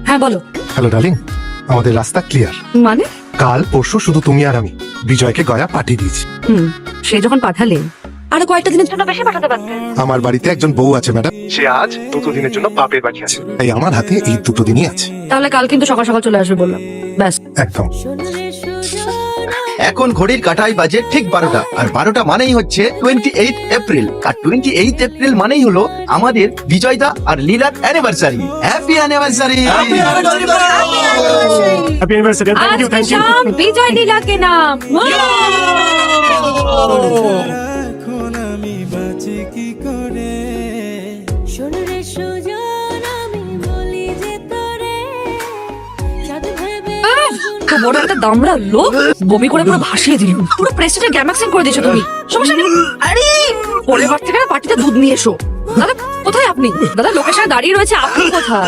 হ্যাঁ বলো। Hello darling, আমাদের রাস্তা ক্লিয়ার। মানে? কাল পরশু শুধু তুমি আর আমি বিজয়কে গয়া পাঠিয়ে দিয়েছি। সে যখন পাঠালে আরো কয়েকটা দিনের জন্য বেশি পাঠাতে পারতে। আমার বাড়িতে একজন বউ আছে ম্যাডাম, সে আজ 2 দিনের জন্য বাপের বাড়ি আছে, তাই আমার হাতে এই 2 দিনই আছে। তাহলে কাল কিন্তু সকাল সকাল চলে আসবে বললাম, ব্যাস। একদম। এখন ঘড়ির কাঁটায় বাজে ঠিক 12টা, আর 12টা মানেই হচ্ছে 28 এপ্রিল। আর 28 এপ্রিল মানেই হলো আমাদের বিজয়দা আর লীলার anniversary. Happy anniversary. Happy anniversary. Thank you, thank you. Bijoy লীলাকে নাম। এখন আমি বাঁচি কি করে? শোনরে সুজন আমি বলি যে তোরে চাঁদ ভেবে তো বড় একটা দামড়া লোক বমি করে পুরো ভাসিয়ে দিল, পুরো প্রেস্টিজের গ্যামাক্সিন করে দিয়েছো তুমি। সমস্যা নেই, আরে পরের বার থেকে পার্টিতে দুধ নিয়ে এসো। দাদা কোথায় আপনি? দাদা লোকের সাথে দাঁড়িয়ে রয়েছে, আপনি কোথায়?